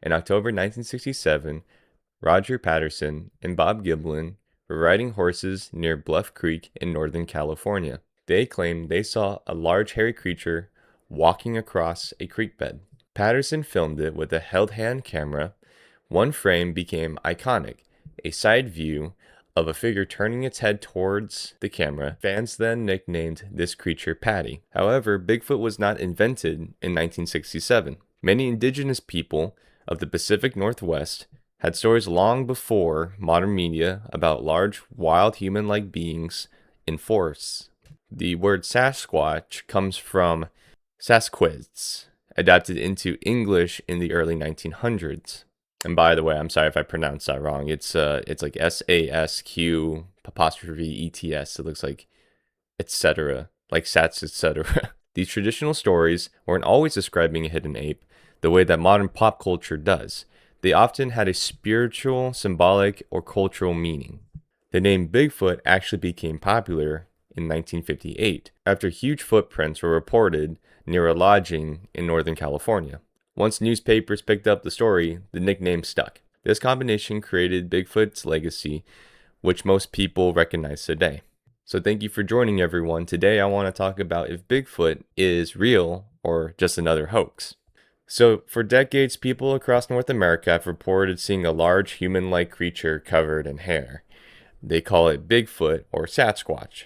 In October 1967, Roger Patterson and Bob Giblin were riding horses near Bluff Creek in Northern California. They claimed they saw a large hairy creature walking across a creek bed. Patterson filmed it with a held hand camera. One frame became iconic, a side view of a figure turning its head towards the camera. Fans then nicknamed this creature Patty. However, Bigfoot was not invented in 1967. Many indigenous people of the Pacific Northwest had stories long before modern media about large, wild human-like beings in forests. The word Sasquatch comes from Sasquatch, adapted into English in the early 1900s. And by the way, I'm sorry if I pronounced that wrong. It's like Sasq apostrophe ETS. It looks like etc. like Sats, etc. These traditional stories weren't always describing a hidden ape the way that modern pop culture does. They often had a spiritual, symbolic, or cultural meaning. The name Bigfoot actually became popular in 1958 after huge footprints were reported near a lodging in Northern California. Once newspapers picked up the story, the nickname stuck. This combination created Bigfoot's legacy, which most people recognize today. So thank you for joining, everyone. Today I want to talk about if Bigfoot is real or just another hoax. So for decades, people across North America have reported seeing a large human-like creature covered in hair. They call it Bigfoot or Sasquatch,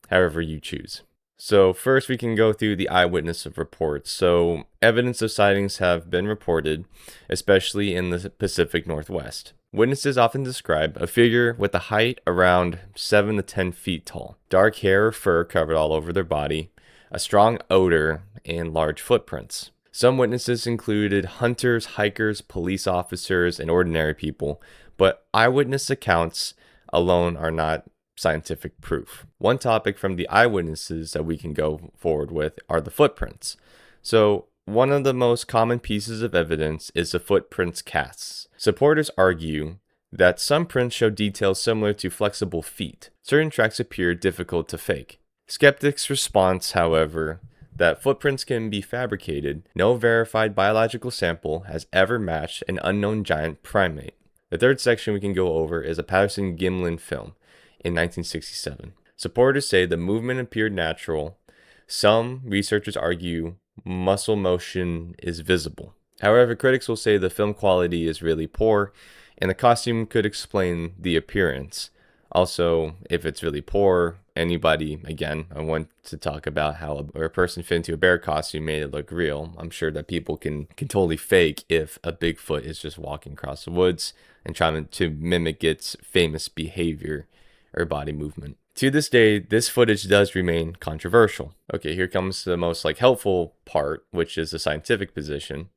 however you choose. So first we can go through the eyewitness reports. So evidence of sightings have been reported, especially in the Pacific Northwest. Witnesses often describe a figure with a height around 7 to 10 feet tall, dark hair or fur covered all over their body, a strong odor, and large footprints. Some witnesses included hunters, hikers, police officers, and ordinary people, but eyewitness accounts alone are not scientific proof. One topic from the eyewitnesses that we can go forward with are the footprints. So one of the most common pieces of evidence is the footprints casts. Supporters argue that some prints show details similar to flexible feet. Certain tracks appear difficult to fake. Skeptics' response, however, that footprints can be fabricated. No verified biological sample has ever matched an unknown giant primate. The third section we can go over is a Patterson-Gimlin film in 1967. Supporters say the movement appeared natural. Some researchers argue muscle motion is visible. However, critics will say the film quality is really poor, and the costume could explain the appearance. Also, if it's really poor, again, I want to talk about how a person fit into a bear costume made it look real. I'm sure that people can totally fake if a Bigfoot is just walking across the woods and trying to mimic its famous behavior or body movement. To this day, this footage does remain controversial. Okay, here comes the most helpful part, which is the scientific position,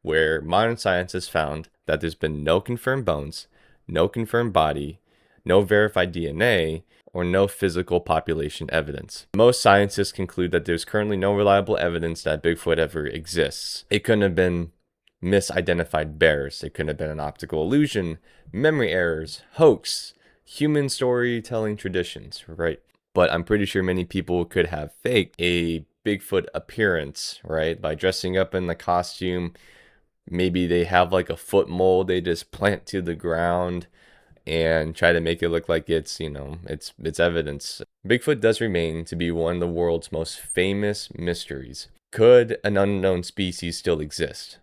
where modern science has found that there's been no confirmed bones, no confirmed body, no verified DNA, or no physical population evidence. Most scientists conclude that there's currently no reliable evidence that Bigfoot ever exists. It couldn't have been misidentified bears. It couldn't have been an optical illusion, memory errors, hoax, human storytelling traditions, right? But I'm pretty sure many people could have faked a Bigfoot appearance, right? By dressing up in the costume. Maybe they have a foot mold they just plant to the ground and try to make it look like it's evidence. Bigfoot does remain to be one of the world's most famous mysteries. Could an unknown species still exist?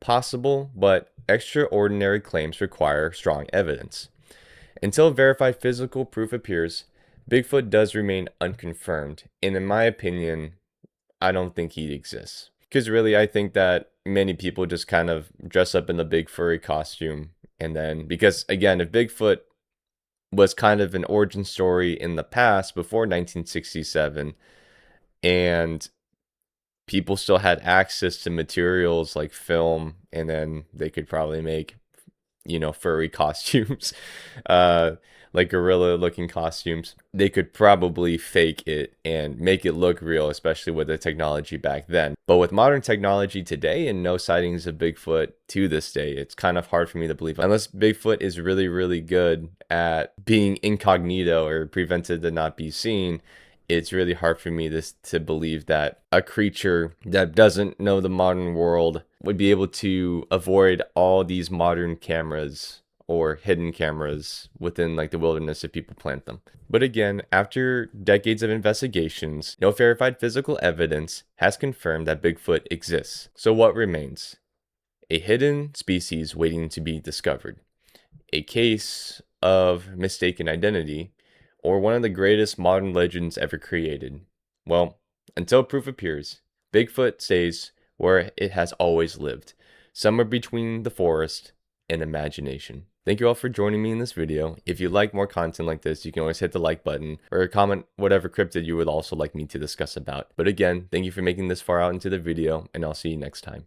Possible, but extraordinary claims require strong evidence. Until verified physical proof appears, Bigfoot does remain unconfirmed, and in my opinion, I don't think he exists. Because really, I think that many people just kind of dress up in the big furry costume, and then, because again, if Bigfoot was kind of an origin story in the past, before 1967, and people still had access to materials like film, and then they could probably make furry costumes, like gorilla looking costumes. They could probably fake it and make it look real, especially with the technology back then. But with modern technology today and no sightings of Bigfoot to this day, it's kind of hard for me to believe, unless Bigfoot is really, really good at being incognito or prevented to not be seen, it's really hard for me to believe that a creature that doesn't know the modern world would be able to avoid all these modern cameras or hidden cameras within like the wilderness if people plant them. But again, after decades of investigations, no verified physical evidence has confirmed that Bigfoot exists. So what remains? A hidden species waiting to be discovered, a case of mistaken identity, or one of the greatest modern legends ever created. Well, until proof appears, Bigfoot stays where it has always lived, somewhere between the forest and imagination. Thank you all for joining me in this video. If you like more content like this, you can always hit the like button or comment whatever cryptid you would also like me to discuss about. But again, thank you for making this far out into the video, and I'll see you next time.